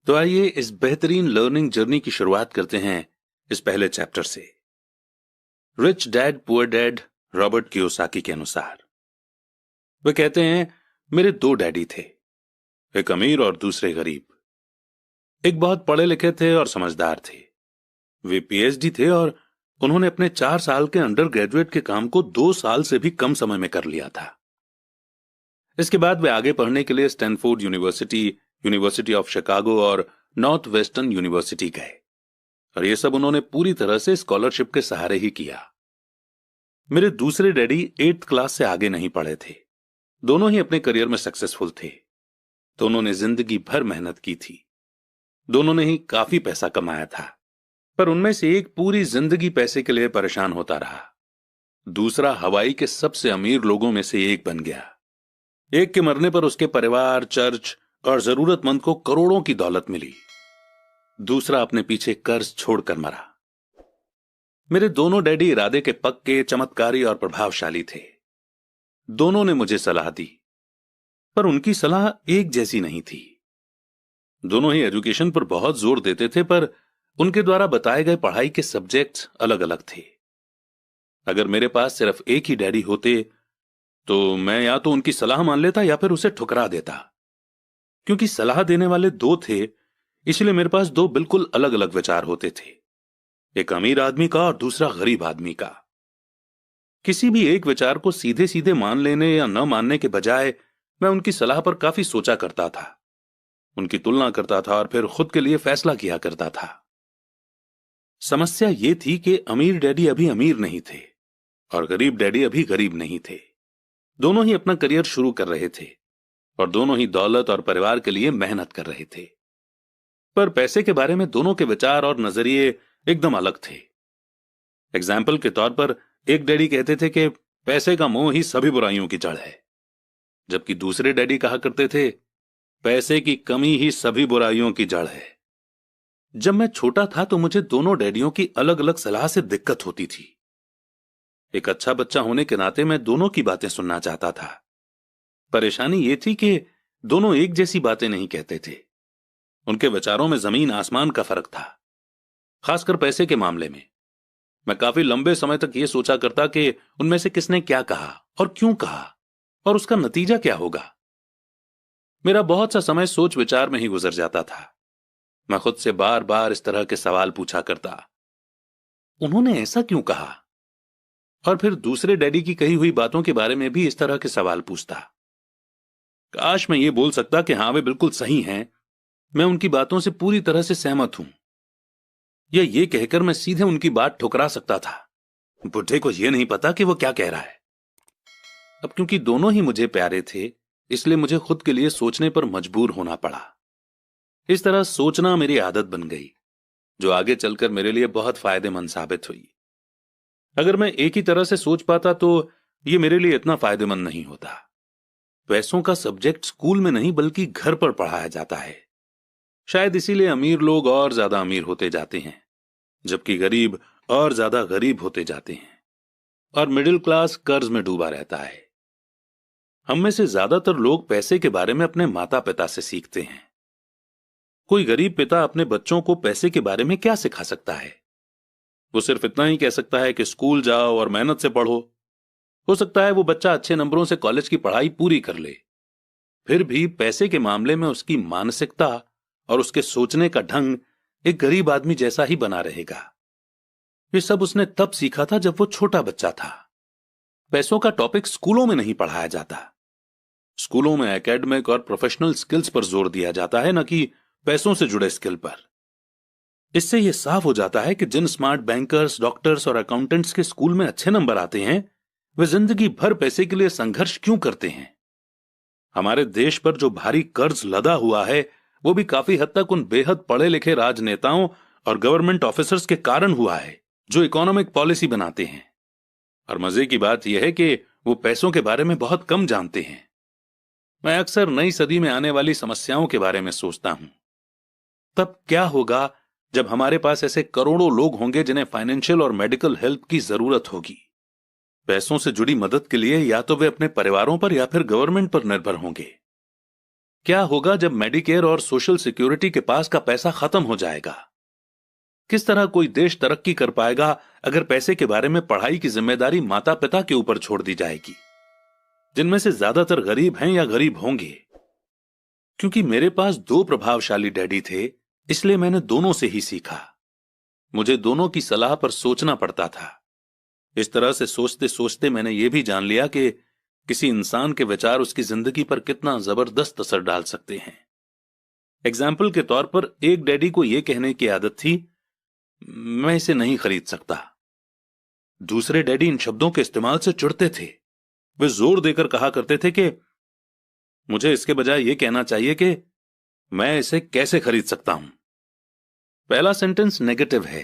तो आइए इस बेहतरीन लर्निंग जर्नी की शुरुआत करते हैं इस पहले चैप्टर से। Rich dad poor dad Robert Kiyosaki के अनुसार वे कहते हैं, मेरे दो डैडी थे, एक अमीर और दूसरे गरीब। एक बहुत पढ़े लिखे थे और समझदार थे। वे पीएचडी थे और उन्होंने अपने 4 साल के अंडर ग्रेजुएट के काम को 2 साल से भी कम समय में कर लिया था। इसके बाद वे आगे पढ़ने के लिए Stanford university, university of Chicago और नॉर्थ वेस्टर्न यूनिवर्सिटी गए और यह सब उन्होंने पूरी तरह से स्कॉलरशिप के सहारे ही किया। मेरे दूसरे डैडी 8th क्लास से आगे नहीं पढ़े थे। दोनों ही अपने करियर में सक्सेसफुल थे। दोनों ने जिंदगी भर मेहनत की थी। दोनों ने ही काफी पैसा कमाया था, पर उनमें से एक पूरी जिंदगी पैसे के लिए परेशान होता रहा। दूसरा हवाई के सबसे अमीर लोगों में से एक बन गया। एक के मरने पर उसके परिवार, चर्च और जरूरतमंद को करोड़ों की दौलत मिली। दूसरा अपने पीछे कर्ज छोड़कर मरा। मेरे दोनों डैडी इरादे के पक्के, चमत्कारी और प्रभावशाली थे। दोनों ने मुझे सलाह दी, पर उनकी सलाह एक जैसी नहीं थी। दोनों ही एजुकेशन पर बहुत जोर देते थे, पर उनके द्वारा बताए गए पढ़ाई के सब्जेक्ट्स अलग अलग थे। अगर मेरे पास सिर्फ एक ही डैडी होते तो मैं या तो उनकी सलाह मान लेता या फिर उसे ठुकरा देता। क्योंकि सलाह देने वाले दो थे, इसलिए मेरे पास दो बिल्कुल अलग अलग विचार होते थे, एक अमीर आदमी का और दूसरा गरीब आदमी का। किसी भी एक विचार को सीधे सीधे मान लेने या न मानने के बजाय मैं उनकी सलाह पर काफी सोचा करता था, उनकी तुलना करता था और फिर खुद के लिए फैसला किया करता था। समस्या यह थी कि अमीर डैडी अभी अमीर नहीं थे और गरीब डैडी अभी गरीब नहीं थे। दोनों ही अपना करियर शुरू कर रहे थे और दोनों ही दौलत और परिवार के लिए मेहनत कर रहे थे, पर पैसे के बारे में दोनों के विचार और नजरिए एकदम अलग थे। एग्जाम्पल के तौर पर एक डैडी कहते थे कि पैसे का मोह ही सभी बुराइयों की जड़ है, जबकि दूसरे डैडी कहा करते थे पैसे की कमी ही सभी बुराइयों की जड़ है। जब मैं छोटा था तो मुझे दोनों डैडियों की अलग अलग सलाह से दिक्कत होती थी। एक अच्छा बच्चा होने के नाते मैं दोनों की बातें सुनना चाहता था। परेशानी यह थी कि दोनों एक जैसी बातें नहीं कहते थे। उनके विचारों में जमीन आसमान का फर्क था, खासकर पैसे के मामले में। मैं काफी लंबे समय तक यह सोचा करता कि उनमें से किसने क्या कहा और क्यों कहा और उसका नतीजा क्या होगा। मेरा बहुत सा समय सोच विचार में ही गुजर जाता था। मैं खुद से बार बार इस तरह के सवाल पूछा करता, उन्होंने ऐसा क्यों कहा? और फिर दूसरे डैडी की कही हुई बातों के बारे में भी इस तरह के सवाल पूछता। काश मैं ये बोल सकता कि हां वे बिल्कुल सही हैं, मैं उनकी बातों से पूरी तरह से सहमत हूं, या ये कहकर मैं सीधे उनकी बात ठुकरा सकता था, बुढ़े को यह नहीं पता कि वो क्या कह रहा है। अब क्योंकि दोनों ही मुझे प्यारे थे, इसलिए मुझे खुद के लिए सोचने पर मजबूर होना पड़ा। इस तरह सोचना मेरी आदत बन गई, जो आगे चलकर मेरे लिए बहुत फायदेमंद साबित हुई। अगर मैं एक ही तरह से सोच पाता तो यह मेरे लिए इतना फायदेमंद नहीं होता। पैसों का सब्जेक्ट स्कूल में नहीं बल्कि घर पर पढ़ाया जाता है। शायद इसीलिए अमीर लोग और ज्यादा अमीर होते जाते हैं, जबकि गरीब और ज्यादा गरीब होते जाते हैं, और मिडिल क्लास कर्ज में डूबा रहता है। हम में से ज्यादातर लोग पैसे के बारे में अपने माता पिता से सीखते हैं। कोई गरीब पिता अपने बच्चों को पैसे के बारे में क्या सिखा सकता है? वो सिर्फ इतना ही कह सकता है कि स्कूल जाओ और मेहनत से पढ़ो। हो सकता है वो बच्चा अच्छे नंबरों से कॉलेज की पढ़ाई पूरी कर ले, फिर भी पैसे के मामले में उसकी मानसिकता और उसके सोचने का ढंग एक गरीब आदमी जैसा ही बना रहेगा। ये सब उसने तब सीखा था जब वो छोटा बच्चा था। पैसों का टॉपिक स्कूलों में नहीं पढ़ाया जाता। स्कूलों में एकेडमिक और प्रोफेशनल स्किल्स पर जोर दिया जाता है, न कि पैसों से जुड़े स्किल पर। इससे यह साफ हो जाता है कि जिन स्मार्ट बैंकर्स, डॉक्टर्स और अकाउंटेंट्स के स्कूल में अच्छे नंबर आते हैं, वे जिंदगी भर पैसे के लिए संघर्ष क्यों करते हैं। हमारे देश पर जो भारी कर्ज लदा हुआ है, वो भी काफी हद तक उन बेहद पढ़े लिखे राजनेताओं और गवर्नमेंट ऑफिसर्स के कारण हुआ है, जो इकोनॉमिक पॉलिसी बनाते हैं। और मजे की बात यह है कि वो पैसों के बारे में बहुत कम जानते हैं। मैं अक्सर नई सदी में आने वाली समस्याओं के बारे में सोचता हूं। तब क्या होगा जब हमारे पास ऐसे करोड़ों लोग होंगे जिन्हें फाइनेंशियल और मेडिकल हेल्प की जरूरत होगी। पैसों से जुड़ी मदद के लिए या तो वे अपने परिवारों पर या फिर गवर्नमेंट पर निर्भर होंगे। क्या होगा जब मेडिकेयर और सोशल सिक्योरिटी के पास का पैसा खत्म हो जाएगा? किस तरह कोई देश तरक्की कर पाएगा अगर पैसे के बारे में पढ़ाई की जिम्मेदारी माता पिता के ऊपर छोड़ दी जाएगी, जिनमें से ज्यादातर गरीब हैं या गरीब होंगे? क्योंकि मेरे पास दो प्रभावशाली डैडी थे, इसलिए मैंने दोनों से ही सीखा। मुझे दोनों की सलाह पर सोचना पड़ता था। इस तरह से सोचते सोचते मैंने यह भी जान लिया कि किसी इंसान के विचार उसकी जिंदगी पर कितना जबरदस्त असर डाल सकते हैं। एग्जाम्पल के तौर पर एक डैडी को यह कहने की आदत थी, मैं इसे नहीं खरीद सकता। दूसरे डैडी इन शब्दों के इस्तेमाल से चिढ़ते थे। वे जोर देकर कहा करते थे कि मुझे इसके बजाय यह कहना चाहिए कि मैं इसे कैसे खरीद सकता हूं। पहला सेंटेंस नेगेटिव है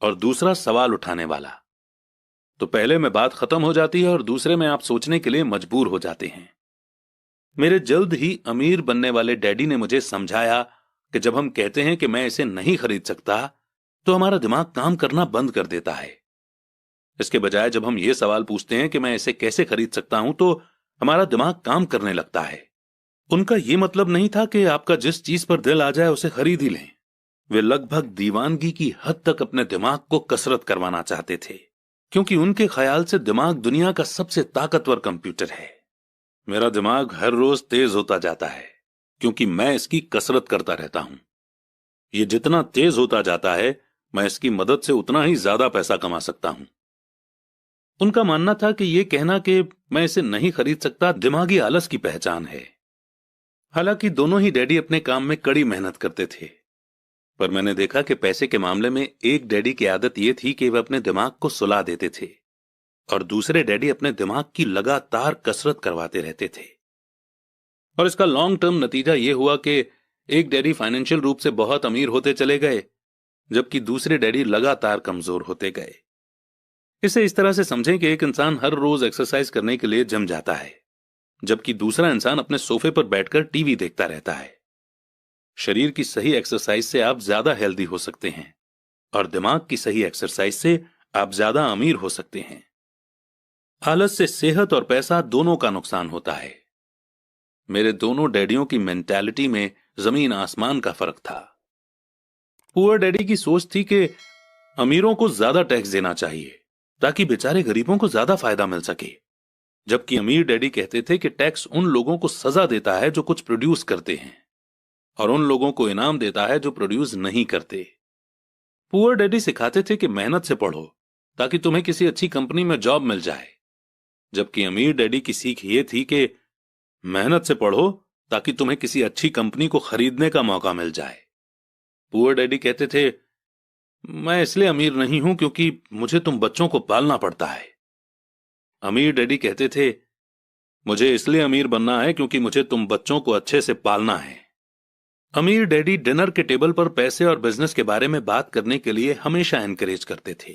और दूसरा सवाल उठाने वाला, तो पहले में बात खत्म हो जाती है और दूसरे में आप सोचने के लिए मजबूर हो जाते हैं। मेरे जल्द ही अमीर बनने वाले डैडी ने मुझे समझाया कि जब हम कहते हैं कि मैं इसे नहीं खरीद सकता, तो हमारा दिमाग काम करना बंद कर देता है। इसके बजाय जब हम ये सवाल पूछते हैं कि मैं इसे कैसे खरीद सकता हूं, तो हमारा दिमाग काम करने लगता है। उनका यह मतलब नहीं था कि आपका जिस चीज पर दिल आ जाए उसे खरीद ही लें। वे लगभग दीवानगी की हद तक अपने दिमाग को कसरत करवाना चाहते थे, क्योंकि उनके ख्याल से दिमाग दुनिया का सबसे ताकतवर कंप्यूटर है। मेरा दिमाग हर रोज तेज होता जाता है क्योंकि मैं इसकी कसरत करता रहता हूं। यह जितना तेज होता जाता है, मैं इसकी मदद से उतना ही ज्यादा पैसा कमा सकता हूं। उनका मानना था कि यह कहना कि मैं इसे नहीं खरीद सकता दिमागी आलस की पहचान है। हालांकि दोनों ही डैडी अपने काम में कड़ी मेहनत करते थे, पर मैंने देखा कि पैसे के मामले में एक डैडी की आदत यह थी कि वह अपने दिमाग को सुला देते थे और दूसरे डैडी अपने दिमाग की लगातार कसरत करवाते रहते थे। और इसका लॉन्ग टर्म नतीजा यह हुआ कि एक डैडी फाइनेंशियल रूप से बहुत अमीर होते चले गए, जबकि दूसरे डैडी लगातार कमजोर होते गए। इसे इस तरह से समझें कि एक इंसान हर रोज एक्सरसाइज करने के लिए जिम जाता है, जबकि दूसरा इंसान अपने सोफे पर बैठकर टीवी देखता रहता है। शरीर की सही एक्सरसाइज से आप ज्यादा हेल्दी हो सकते हैं और दिमाग की सही एक्सरसाइज से आप ज्यादा अमीर हो सकते हैं। आलस से सेहत और पैसा दोनों का नुकसान होता है। मेरे दोनों डैडियों की मेंटालिटी में जमीन आसमान का फर्क था। पुअर डैडी की सोच थी कि अमीरों को ज्यादा टैक्स देना चाहिए ताकि बेचारे गरीबों को ज्यादा फायदा मिल सके, जबकि अमीर डैडी कहते थे कि टैक्स उन लोगों को सजा देता है जो कुछ प्रोड्यूस करते हैं और उन लोगों को इनाम देता है जो प्रोड्यूस नहीं करते। पुअर डैडी सिखाते थे कि मेहनत से पढ़ो ताकि तुम्हें किसी अच्छी कंपनी में जॉब मिल जाए, जबकि अमीर डैडी की सीख ये थी कि मेहनत से पढ़ो ताकि तुम्हें किसी अच्छी कंपनी को खरीदने का मौका मिल जाए। पुअर डैडी कहते थे, मैं इसलिए अमीर नहीं हूं क्योंकि मुझे तुम बच्चों को पालना पड़ता है। अमीर डैडी कहते थे, मुझे इसलिए अमीर बनना है क्योंकि मुझे तुम बच्चों को अच्छे से पालना है। अमीर डैडी डिनर के टेबल पर पैसे और बिजनेस के बारे में बात करने के लिए हमेशा एनकरेज करते थे।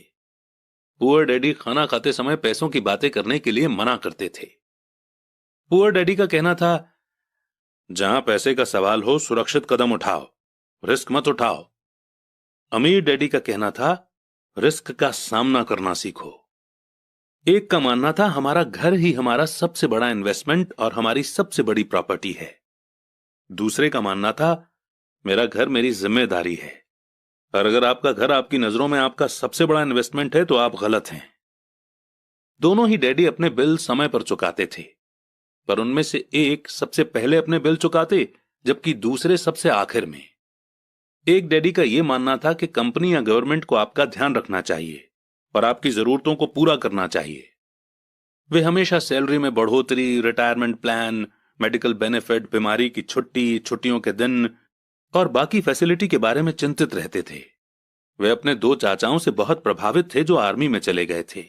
पुअर डैडी खाना खाते समय पैसों की बातें करने के लिए मना करते थे। पुअर डैडी का कहना था, जहां पैसे का सवाल हो सुरक्षित कदम उठाओ, रिस्क मत उठाओ। अमीर डैडी का कहना था, रिस्क का सामना करना सीखो। एक का मानना था, हमारा घर ही हमारा सबसे बड़ा इन्वेस्टमेंट और हमारी सबसे बड़ी प्रॉपर्टी है। दूसरे का मानना था, मेरा घर मेरी जिम्मेदारी है, और अगर आपका घर आपकी नजरों में आपका सबसे बड़ा इन्वेस्टमेंट है तो आप गलत हैं। दोनों ही डैडी अपने बिल समय पर चुकाते थे, पर उनमें से एक सबसे पहले अपने बिल चुकाते जबकि दूसरे सबसे आखिर में। एक डैडी का यह मानना था कि कंपनी या गवर्नमेंट को आपका ध्यान रखना चाहिए और आपकी जरूरतों को पूरा करना चाहिए। वे हमेशा सैलरी में बढ़ोतरी, रिटायरमेंट प्लान, मेडिकल बेनिफिट, बीमारी की छुट्टी, छुट्टियों के दिन और बाकी फैसिलिटी के बारे में चिंतित रहते थे। वे अपने दो चाचाओं से बहुत प्रभावित थे जो आर्मी में चले गए थे,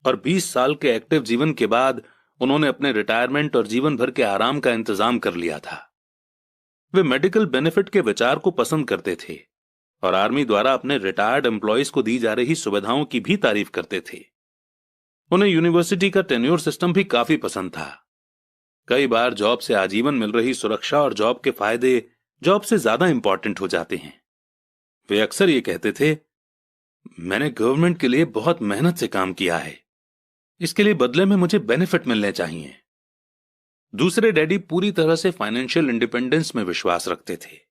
और 20 साल के एक्टिव जीवन के बाद उन्होंने अपने रिटायरमेंट और जीवन भर के आराम का इंतजाम कर लिया था। वे मेडिकल बेनिफिट के विचार को पसंद करते थे और आर्मी द्वारा अपने रिटायर्ड एम्प्लॉयज को दी जा रही सुविधाओं की भी तारीफ करते थे। उन्हें यूनिवर्सिटी का टेन्योर सिस्टम भी काफी पसंद था। कई बार जॉब से आजीवन मिल रही सुरक्षा और जॉब के फायदे जॉब से ज्यादा इंपॉर्टेंट हो जाते हैं। वे अक्सर ये कहते थे, मैंने गवर्नमेंट के लिए बहुत मेहनत से काम किया है, इसके लिए बदले में मुझे बेनिफिट मिलने चाहिए। दूसरे डैडी पूरी तरह से फाइनेंशियल इंडिपेंडेंस में विश्वास रखते थे।